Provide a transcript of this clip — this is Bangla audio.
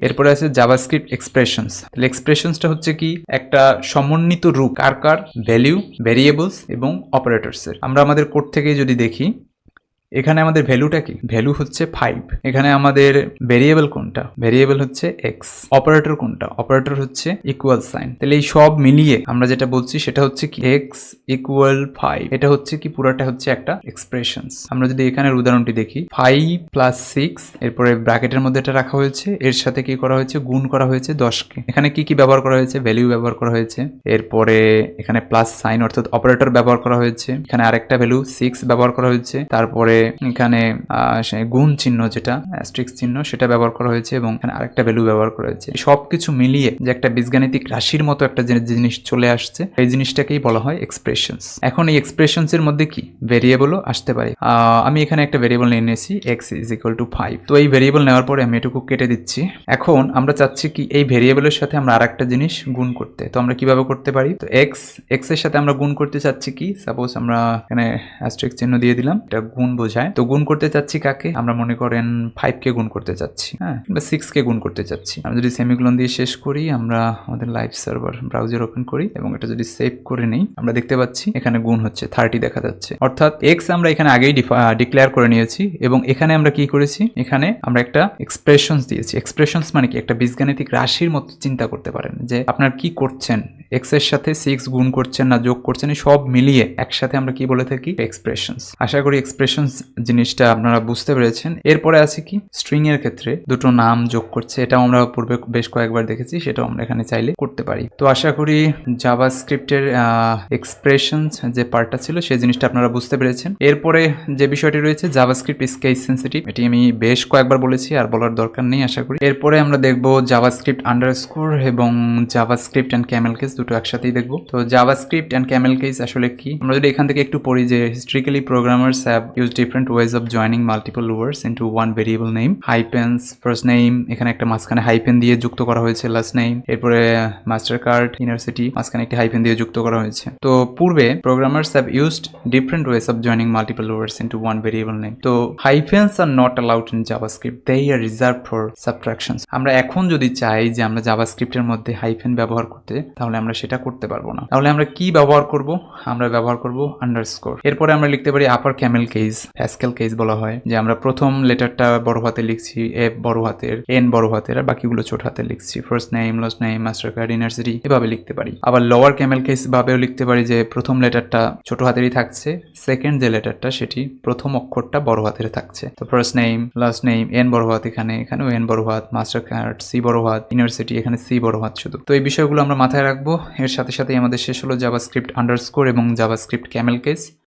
এরপরে আছে জাভাস্ক্রিপ্ট এক্সপ্রেশনস। তাহলে এক্সপ্রেশনসটা হচ্ছে কি একটা সমন্বিত রূপ কার ভ্যালু, ভেরিয়েবলস এবং অপারেটরসের। আমরা আমাদের কোড থেকে যদি দেখি, এখানে আমাদের ভ্যালুটা কি? ভ্যালু হচ্ছে 5। এখানে আমাদের ভেরিয়েবল কোনটা? ভেরিয়েবল হচ্ছে এক্স। অপারেটর কোনটা? অপারেটর হচ্ছে ইকুয়াল সাইন। তাহলে এই সব মিলিয়ে আমরা যেটা বলছি সেটা হচ্ছে কি এক্স ইকুয়াল 5। এটা হচ্ছে কি পুরোটা হচ্ছে একটা এক্সপ্রেশনস। আমরা যদি এখানের উদাহরণটি দেখি, 5 প্লাস 6, এরপরে ব্র্যাকেটের মধ্যে এটা রাখা হয়েছে, এর সাথে কি করা হয়েছে? গুণ করা হয়েছে 10কে। এখানে কি কি ব্যবহার করা হয়েছে? ভ্যালু ব্যবহার করা হয়েছে, এরপরে এখানে প্লাস সাইন অর্থাৎ অপারেটর ব্যবহার করা হয়েছে, এখানে আরেকটা ভ্যালু 6 ব্যবহার করা হয়েছে, তারপরে এখানে গুণ চিহ্ন যেটা অ্যাস্ট্রিক্স চিহ্ন সেটা ব্যবহার করা হয়েছে এবং এখানে আরেকটা ভ্যালু ব্যবহার করা হয়েছে। সবকিছু মিলিয়ে যে একটা বীজগাণিতিক রাশির মতো একটা জিনিস চলে আসছে, এই জিনিসটাকেই বলা হয় এক্সপ্রেশনস। এখন এই এক্সপ্রেশনস এর মধ্যে কি ভেরিয়েবলও আসতে পারে। আমি এখানে একটা ভেরিয়েবল নিয়ে নিয়েছি এক্স ইজ ইকুয়াল টু 5। তো এই ভেরিয়েবল নেওয়ার পরে আমি এটুকু কেটে দিচ্ছি। এখন আমরা চাচ্ছি কি এই ভেরিয়েবলের সাথে আমরা আরেকটা জিনিস গুণ করতে। তো আমরা কিভাবে করতে পারি? তো এক্স এর সাথে আমরা গুণ করতে চাচ্ছি কি, সাপোজ আমরা এখানে অ্যাস্ট্রিক্স চিহ্ন দিয়ে দিলাম, এটা গুণ বোঝায়। তো গুণ করতে চাচ্ছি কাকে? আমরা মনে করেন 5 কে গুণ করতে চাচ্ছি, হ্যাঁ, বা 6 কে গুণ করতে চাচ্ছি। আমরা যদি সেমিকোলন দিয়ে শেষ করি, আমরা আমাদের লাইভ সার্ভার ব্রাউজার ওপেন করি এবং এটা যদি সেভ করে নেই, আমরা দেখতে পাচ্ছি এখানে গুণ হচ্ছে 30 দেখা যাচ্ছে। অর্থাৎ এক্স আমরা এখানে আগেই ডিক্লেয়ার করে নিয়েছি এবং এখানে আমরা কি করেছি? এখানে আমরা একটা এক্সপ্রেশনস দিয়েছি। এক্সপ্রেশনস মানে কি? একটা বীজগাণিতিক রাশির মতো চিন্তা করতে পারেন যে আপনার কি করছেন, এক্স এর সাথে 6 গুণ করছেন না যোগ করছেন, সব মিলিয়ে একসাথে আমরা কি বলে থাকি? এক্সপ্রেশনস। আশা করি এক্সপ্রেশনস জিনিসটা আপনারা বুঝতে পেরেছেন। এরপরে আছে কি স্ট্রিং এর ক্ষেত্রে দুটো নাম যোগ করছে, এটাও আমরা পূর্বে বেশ কয়েকবার দেখেছি, সেটাও আমরা এখানে চাইলে করতে পারি। তো আশা করি জাভাস্ক্রিপ্টের এক্সপ্রেশনস যে পার্টটা ছিল সেই জিনিসটা আপনারা বুঝতে পেরেছেন। এরপরে যে বিষয়টি রয়েছে জাভাস্ক্রিপ্ট ইজ কেস সেনসিটিভ, এটি আমি বেশ কয়েকবার বলেছি, আর বলার দরকার নেই আশা করি। এরপরে আমরা দেখব জাভাস্ক্রিপ্ট আন্ডারস্কোর এবং জাভাস্ক্রিপ্ট অ্যান্ড ক্যামেল কেস, দুটো একসাথেই দেখব। তো জাভাস্ক্রিপ্ট অ্যান্ড ক্যামেল কেস আসলে কি, আমরা যদি এখান থেকে একটু পড়ি যে historically programmers have use different ways of joining multiple words into one variable name. Hyphens, first name, এখানে একটা মাঝখানে হাইপেন দিয়ে যুক্ত করা হয়েছে লাস্ট নেম, এরপরে মাস্টার কার্ড, ইউনিভার্সিটি, মাঝখানে একটি হাইপেন দিয়ে যুক্ত করা হয়েছে। তো পূর্বে programmers have used different ways of joining multiple words into one variable name. তো হাইপেন্স আর not allowed in JavaScript, they are reserved for subtractions. আমরা এখন যদি চাই যে আমরা জাভাস্ক্রিপ্টের মধ্যে হাইপেন ব্যবহার করতে, তাহলে আমরা সেটা করতে পারবো না। তাহলে আমরা কি ব্যবহার করব? আমরা ব্যবহার করব আন্ডারস্কোর। এরপরে আমরা লিখতে পারি আপার ক্যামেল কেস, প্যাসকেল কেস বলা হয়, যে আমরা প্রথম লেটারটা বড় হাতে লিখছি, এফ বড় হাতের, এন বড় হাতের, আর বাকিগুলো ছোট হাতে লিখছি। First name, last name, master card, university, এভাবে লিখতে পারি। আবার লোয়ার ক্যামেল কেস ভাবেও লিখতে পারি যে প্রথম লেটারটা ছোট হাতেরই থাকছে, সেকেন্ড যে লেটারটা সেটি প্রথম অক্ষরটা বড় হাতের থাকছে। তো first name, last name, N বড় হাত, এখানেও এন বড় হাত, মাস্টার কার্ড সি বড় হাত, ইউনিভার্সিটি এখানে সি বড় হাত শুধু। তো এই বিষয়গুলো আমরা মাথায় রাখবো। এর সাথে সাথে আমাদের শেষ হলো জাভাস্ক্রিপ্ট আন্ডারস্কোর এবং জাভাস্ক্রিপ্ট ক্যামেল কেস।